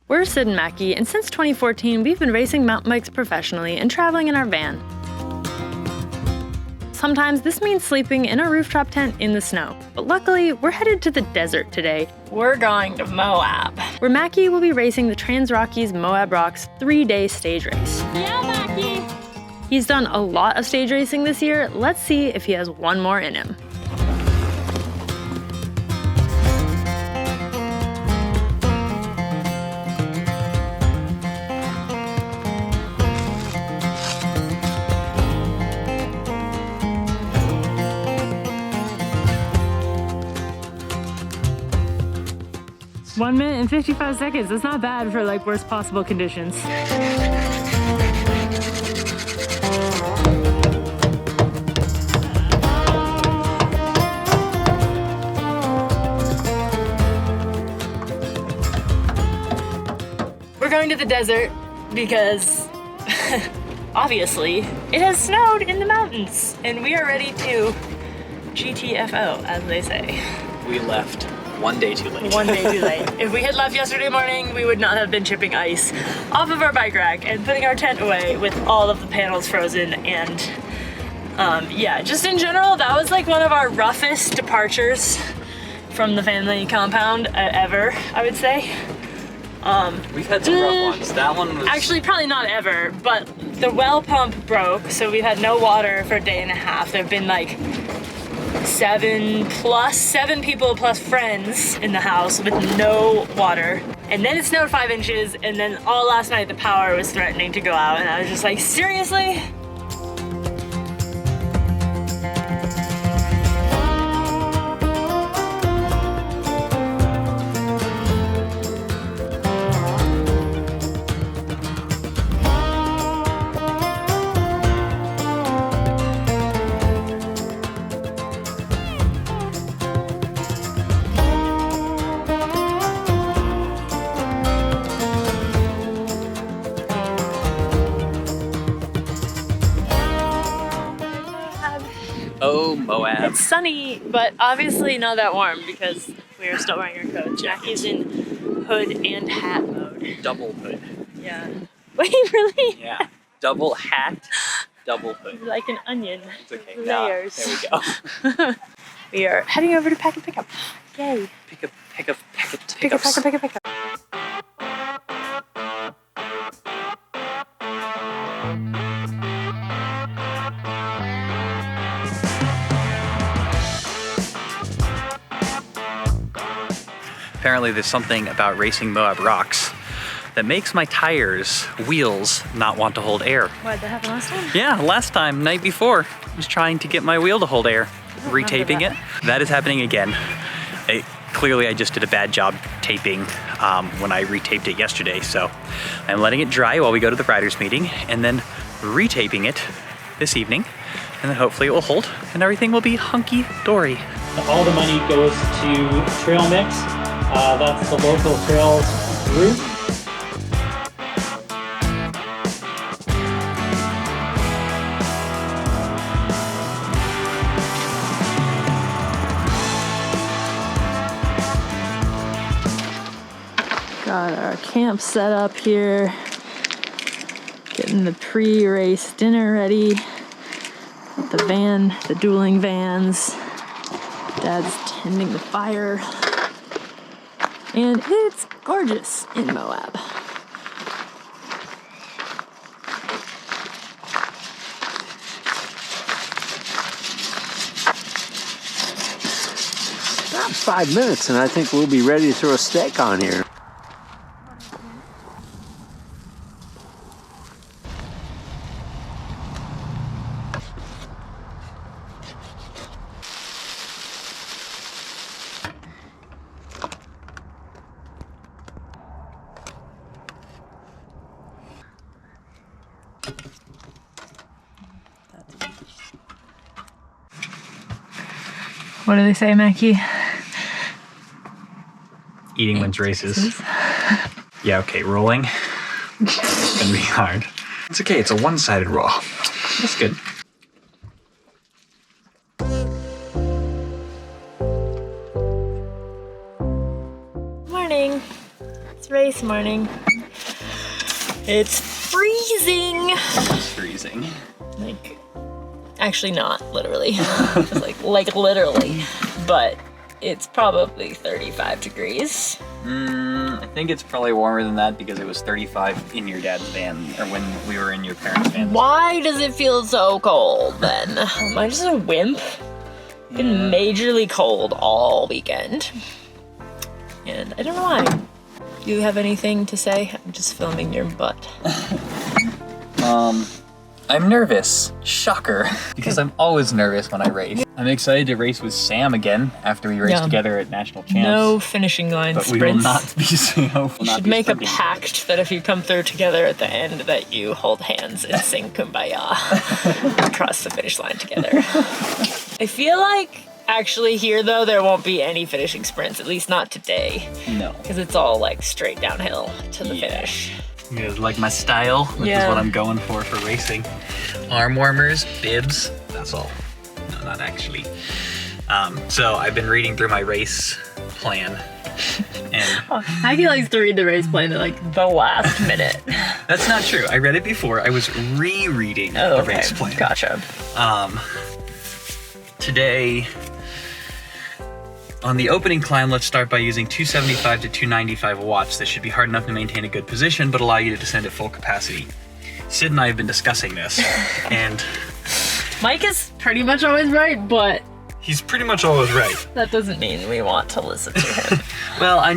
We're Sid and Macky, and since 2014, we've been racing mountain bikes professionally and traveling in our van. Sometimes this means sleeping in a rooftop tent in the snow, but luckily, we're headed to the desert today. We're going to Moab, where Macky will be racing the Trans Rockies Moab Rocks 3-day stage race. Yeah, Macky! He's done a lot of stage racing this year. Let's see if he has one more in him. One minute and 55 seconds. That's not bad for like worst possible conditions. We're going to the desert because obviously it has snowed in the mountains and we are ready to GTFO, as they say. We left one day too late. One day too late. If we had left yesterday morning, we would not have been chipping ice off of our bike rack and putting our tent away with all of the panels frozen. And yeah, just in general, that was like one of our roughest departures from the family compound ever, I would say. We've had some rough ones. That one was... Actually, probably not ever, but the well pump broke, so we've had no water for a day and a half. There have been like 7 people plus friends in the house with no water. And then it snowed 5 inches, and then all last night the power was threatening to go out, and I was just like, seriously? Oh, Moab. It's sunny, but obviously not that warm because we are still wearing our coats. Macky's in hood and hat mode. Double hood. Yeah. Wait, really? Yeah. Double hat, double hood. Like an onion. It's okay. Layers. There we go. We are heading over to Pack and Pickup. Yay. Pick up. Pick up, pick up, pick up. Apparently there's something about racing Moab Rocks that makes my tires, wheels, not want to hold air. What, that happened last time? Yeah, last time, night before, I was trying to get my wheel to hold air, retaping it. That is happening again. Clearly I just did a bad job taping when I retaped it yesterday, so I'm letting it dry while we go to the riders meeting and then retaping it this evening, and then hopefully it will hold and everything will be hunky-dory. All the money goes to Trail Mix. That's the local trails group. Got our camp set up here. Getting the pre-race dinner ready. With the van, the dueling vans. Dad's tending the fire. And it's gorgeous in Moab. About 5 minutes and I think we'll be ready to throw a steak on here. What do they say, Macky? Eating wins races. Yeah, okay, rolling. It's gonna be hard. It's okay, it's a one-sided roll. That's good. Morning. It's race morning. It's freezing. It's freezing. Like, actually not literally. Just like literally, but it's probably 35 degrees. I think it's probably warmer than that because it was 35 in your dad's van, or when we were in your parents' van. Why does it feel so cold then? Am I just a wimp? Been majorly cold all weekend. And I don't know why. Do you have anything to say? I'm just filming your butt. I'm nervous. Shocker. Because I'm always nervous when I race. I'm excited to race with Sam again after we race together at National Champs. No finishing line but sprints. we will not be You should make a pact that if you come through together at the end that you hold hands and sing Kumbaya across the finish line together. I feel like actually here though there won't be any finishing sprints, at least not today. No. Because it's all like straight downhill to the finish. You guys like my style, which is what I'm going for racing. Arm warmers, bibs, that's all. No, not actually. So I've been reading through my race plan. And Macky likes to read the race plan at like the last minute. That's not true. I read it before. I was rereading the race plan. Gotcha. Today, on the opening climb, let's start by using 275 to 295 watts. This should be hard enough to maintain a good position, but allow you to descend at full capacity. Sid and I have been discussing this, and Mike is pretty much always right, but he's pretty much always right. that doesn't mean we want to listen to him. Well, I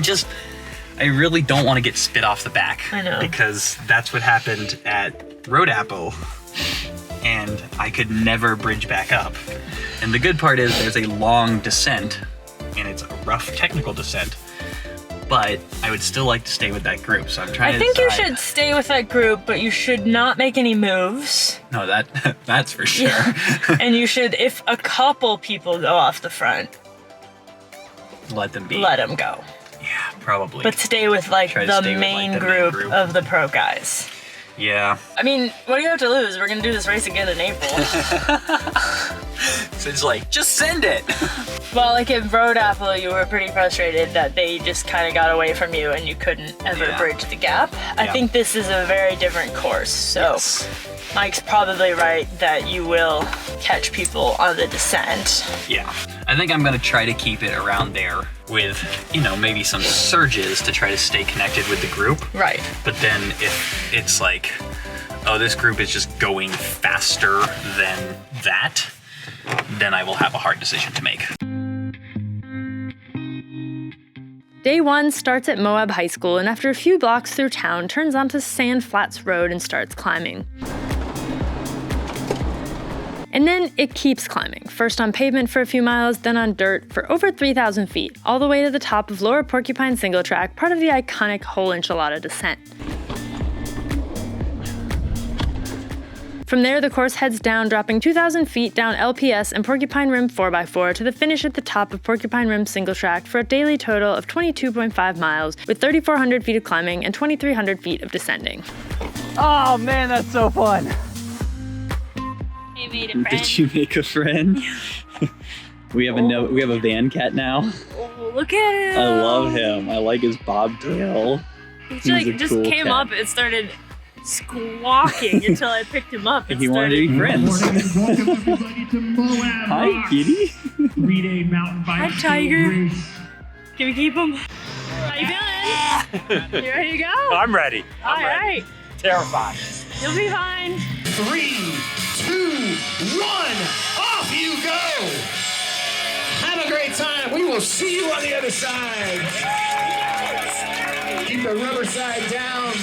really don't want to get spit off the back. I know. Because that's what happened at Road Apple, and I could never bridge back up. And the good part is there's a long descent, and it's a rough technical descent, but I would still like to stay with that group, so I'm trying to decide. I think you should stay with that group, but you should not make any moves. No, that's for sure. And you should, if a couple people go off the front, let them be. let them go. Yeah, probably. But stay with like the stay with, main like, the group main group of the pro guys. Yeah. I mean, what do you have to lose? We're gonna do this race again in April. So it's like, just send it. Well, like in Road Apple, you were pretty frustrated that they just kind of got away from you and you couldn't ever bridge the gap. I think this is a very different course, so Mike's probably right that you will catch people on the descent. Yeah, I think I'm gonna try to keep it around there with, you know, maybe some surges to try to stay connected with the group. Right. But then if it's like, oh, this group is just going faster than that, then I will have a hard decision to make. Day one starts at Moab High School, and after a few blocks through town, turns onto Sand Flats Road and starts climbing. And then it keeps climbing, first on pavement for a few miles, then on dirt for over 3,000 feet, all the way to the top of Lower Porcupine Single Track, part of the iconic Whole Enchilada descent. From there, the course heads down, dropping 2,000 feet down LPS and Porcupine Rim 4x4 to the finish at the top of Porcupine Rim Single Track for a daily total of 22.5 miles, with 3,400 feet of climbing and 2,300 feet of descending. Oh man, that's so fun. You made a friend. Did you make a friend? we have a van cat now. Oh, look at him. I love him. I like his bobtail. He just cool came cat. up and started squawking until I picked him up. He wanted to be friends. Welcome everybody to Moab Hi, Rocks. kitty. 3-day mountain bike. Hi, Tiger. race. Can we keep him? How you doing? You ready to go? I'm ready. All right. Terrified. You'll be fine. 3, 2, 1, off you go! Have a great time. We will see you on the other side. Keep the rubber side down.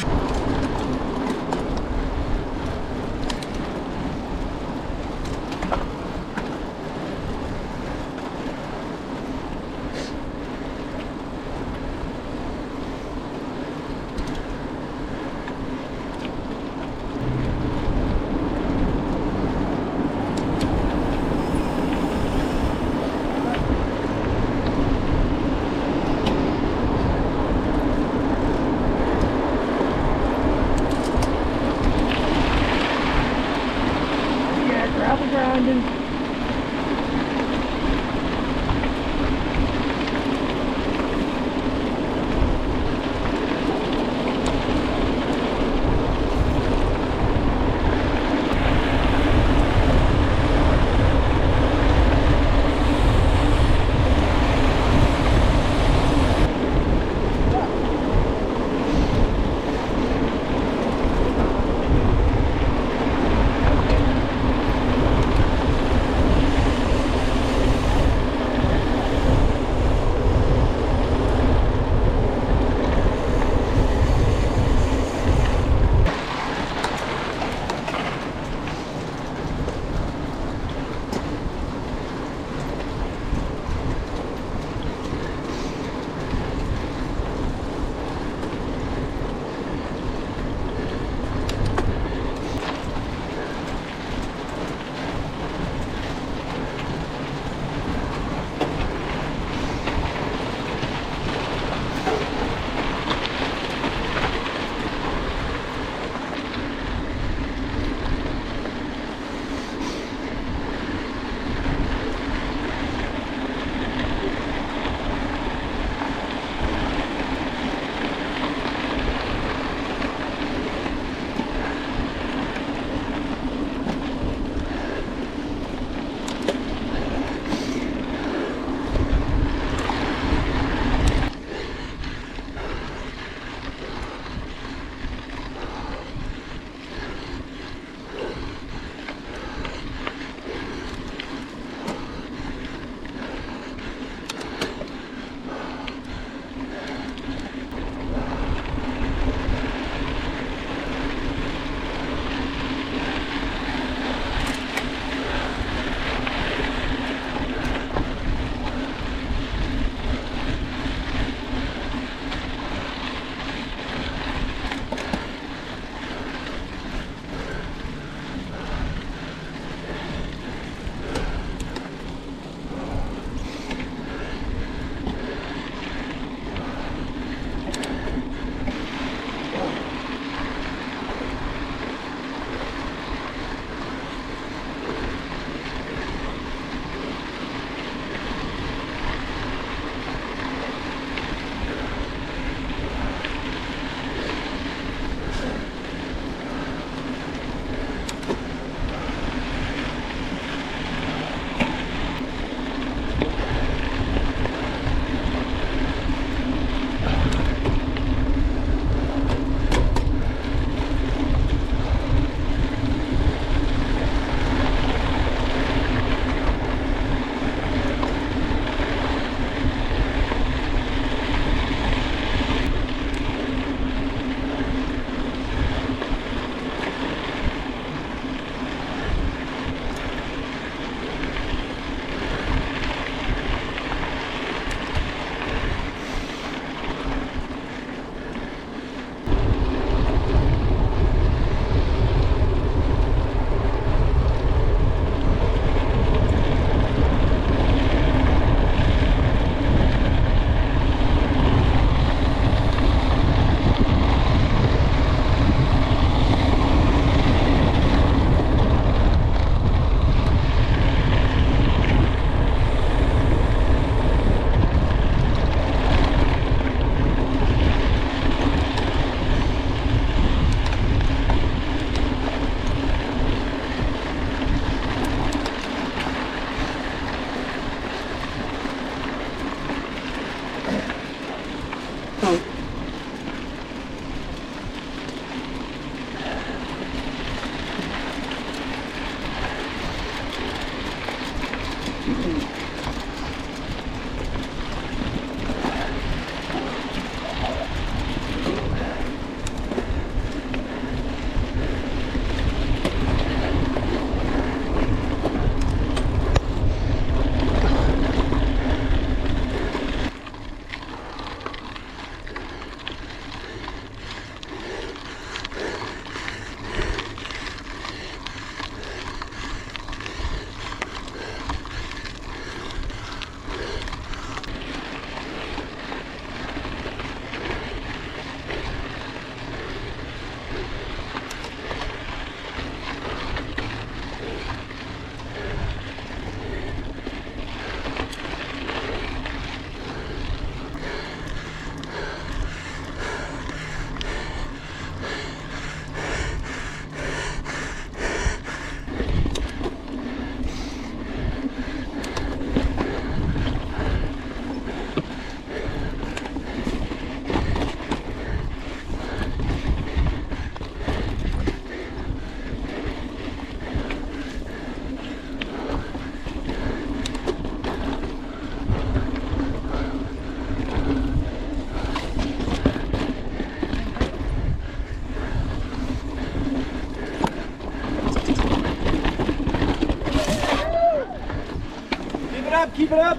Moab, keep it up.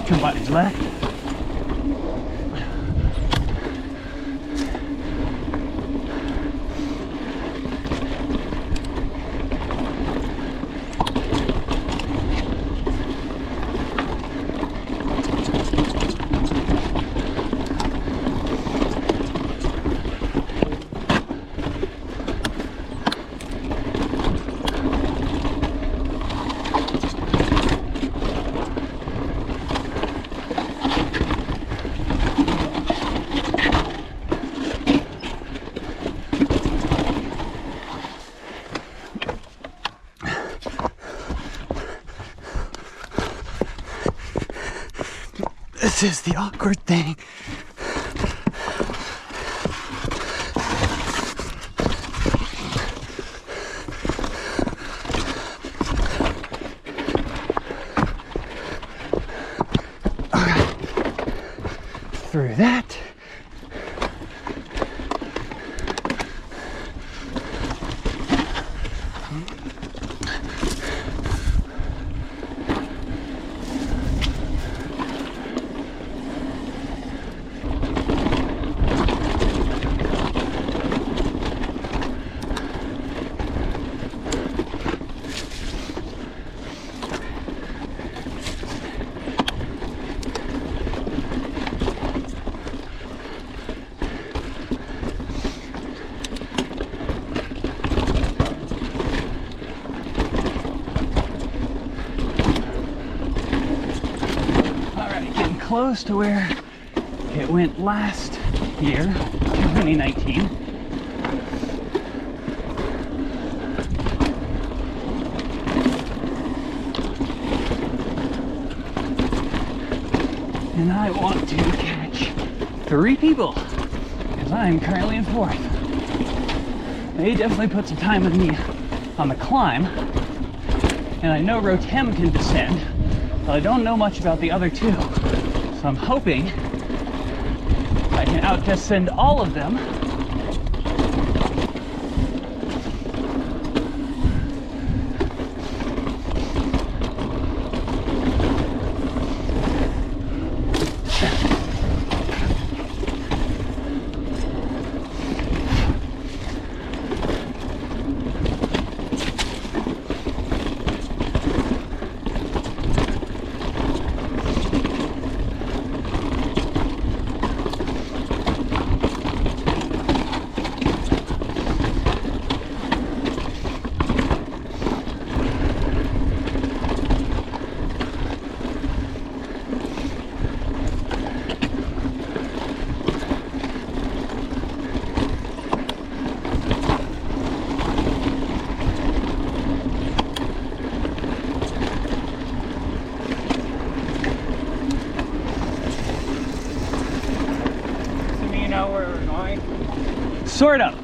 Somebody's left. This is the awkward thing. Okay. Through that. Close to where it went last year, 2019. And I want to catch 3 people, because I'm currently in 4th. They definitely put some time with me on the climb, and I know Rotem can descend, but I don't know much about the other 2. So I'm hoping I can out-descend all of them. Sort of.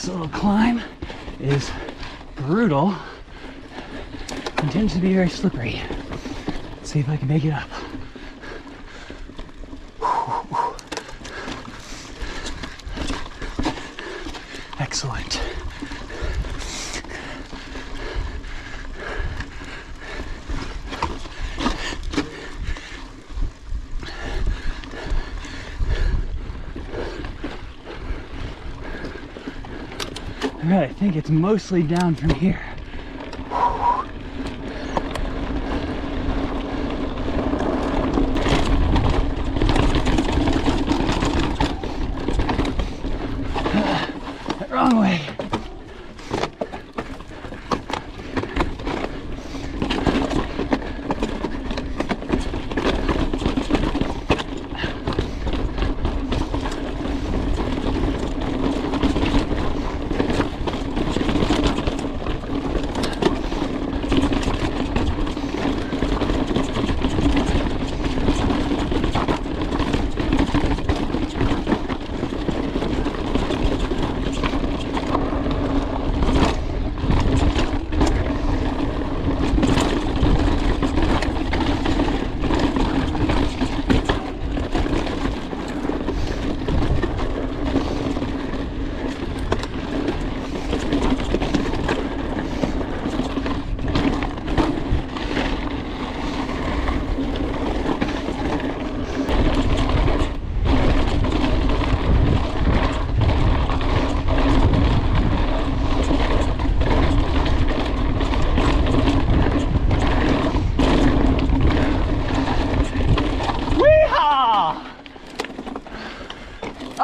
This little climb is brutal and tends to be very slippery. Let's see if I can make it up. Excellent. All right, I think it's mostly down from here. Wrong way.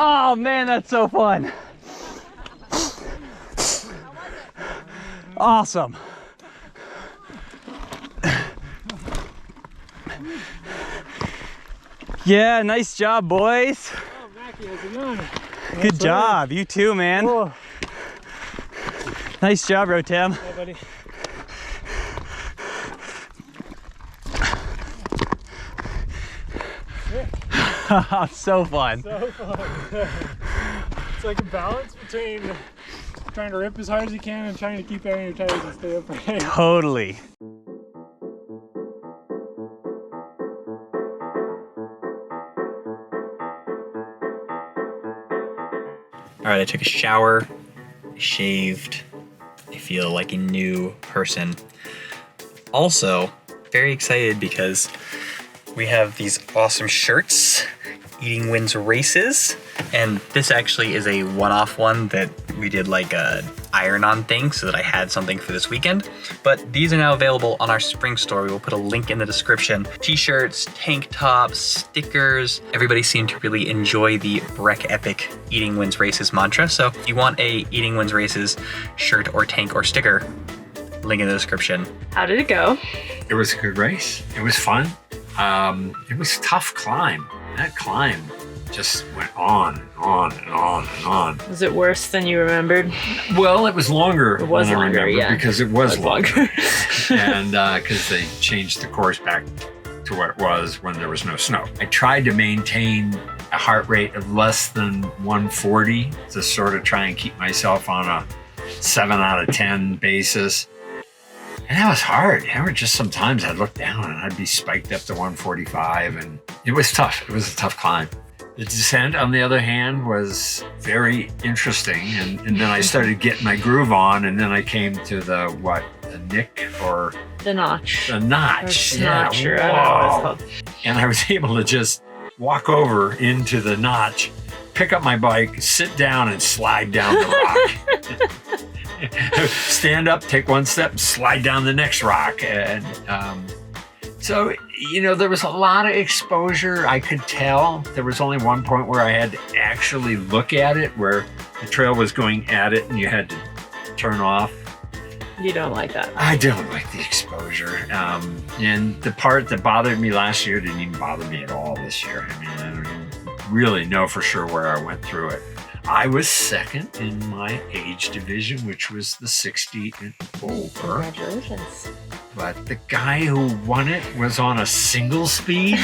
Oh man, that's so fun. Awesome. Yeah, nice job, boys. Oh, Macky, how's it going? Good job. You too, man. Oh. Nice job, Rotem. Yeah, buddy. So fun. So fun. It's like a balance between trying to rip as hard as you can and trying to keep out of your tires and stay upright. Totally. All right, I took a shower, shaved. I feel like a new person. Also, very excited because we have these awesome shirts, Eating Wins Races, and this actually is a one-off one that we did like a iron-on thing so that I had something for this weekend. But these are now available on our spring store. We will put a link in the description. T-shirts, tank tops, stickers. Everybody seemed to really enjoy the Breck Epic Eating Wins Races mantra. So if you want a Eating Wins Races shirt or tank or sticker, link in the description. How did it go? It was a good race. It was fun. It was a tough climb. That climb just went on and on and on and on. Was it worse than you remembered? Well, it was longer It was than I longer, remember yeah. because it was longer. longer. And because they changed the course back to what it was when there was no snow. I tried to maintain a heart rate of less than 140 to sort of try and keep myself on a 7 out of 10 basis. And that was hard. There were just sometimes I'd look down and I'd be spiked up to 145, and it was tough. It was a tough climb. The descent, on the other hand, was very interesting. And then I started getting my groove on, and then I came to the nick or The notch. the notch. Or snatch, or I don't know what it's called. And I was able to just walk over into the notch, pick up my bike, sit down, and slide down the rock. Stand up, take one step, slide down the next rock. And so, you know, there was a lot of exposure. I could tell. There was only one point where I had to actually look at it, where the trail was going at it and you had to turn off. You don't like that. I don't like the exposure. And the part that bothered me last year didn't even bother me at all this year. I mean, I don't even really know for sure where I went through it. I was second in my age division, which was the 60 and over. Congratulations. But the guy who won it was on a single speed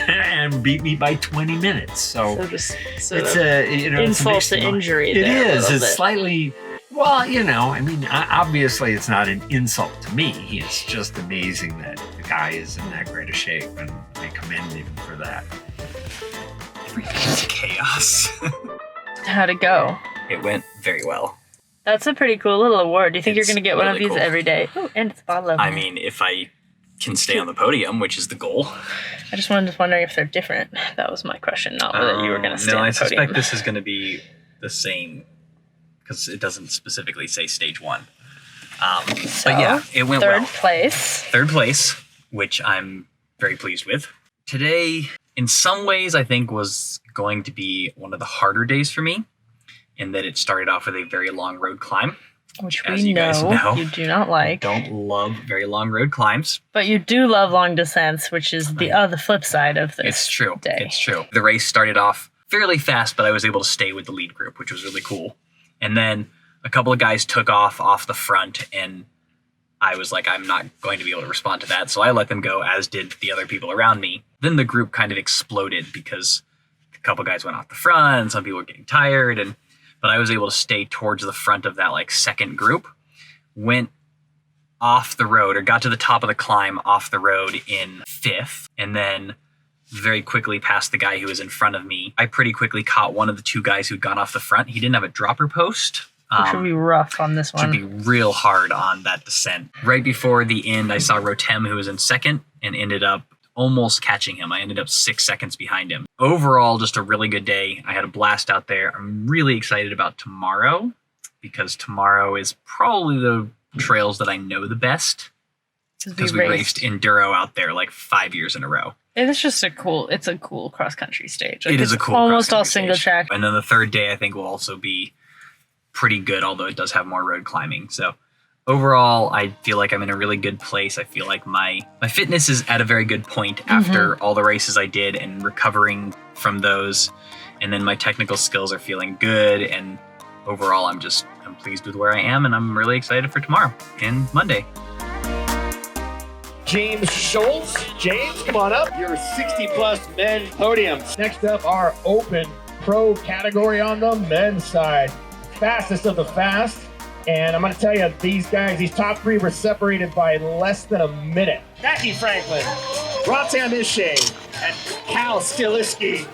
and beat me by 20 minutes. So just sort it's of a, you know, insult it's a to injury It there a is. little It's bit. slightly Well, you know, I mean, obviously it's not an insult to me. It's just amazing that the guy is in that great a shape, and I commend him for that. Everything's chaos. How'd it go? It went very well. That's a pretty cool little award. Do you think It's you're going to get one of really these cool. every day? Oh, and it's a bottle of I mean, if I can stay on the podium, which is the goal. I just wanted to wondering if they're different. That was my question, not whether you were going to stay No, on I the podium. suspect this is going to be the same because it doesn't specifically say stage 1. So, but yeah, it went well. Third place, which I'm very pleased with. Today, in some ways, I think was going to be one of the harder days for me, in that it started off with a very long road climb. which As we you guys know, you do not like. Don't love very long road climbs. But you do love long descents, which is the flip side of this. It's true. Day. It's true. The race started off fairly fast, but I was able to stay with the lead group, which was really cool. And then a couple of guys took off the front, and I was like, I'm not going to be able to respond to that. So I let them go, as did the other people around me. Then the group kind of exploded because a couple guys went off the front, and some people were getting tired, but I was able to stay towards the front of that second group, went off the road, or got to the top of the climb off the road in 5th, and then very quickly passed the guy who was in front of me. I pretty quickly caught one of the 2 guys who'd gone off the front. He didn't have a dropper post. Which would be rough on this one. Should be real hard on that descent. Right before the end, I saw Rotem, who was in 2nd, and ended up almost catching him. I ended up 6 seconds behind him. Overall, just a really good day. I had a blast out there. I'm really excited about tomorrow, because tomorrow is probably the trails that I know the best, because we raced enduro out there 5 years in a row. It's just a cool cross-country stage. It is a cool almost all cross-country single stage. track. And then the third day, I think, will also be pretty good, although it does have more road climbing. So overall, I feel like I'm in a really good place. I feel like my fitness is at a very good point after all the races I did and recovering from those. And then my technical skills are feeling good. And overall, I'm pleased with where I am, and I'm really excited for tomorrow and Monday. James Schultz. James, come on up. Your 60-plus men podiums. Next up, our open pro category on the men's side. Fastest of the fast. And I'm going to tell you, these guys, these top 3 were separated by less than a minute. Macky Franklin, Rotem Ishay, and Cal Stiliski.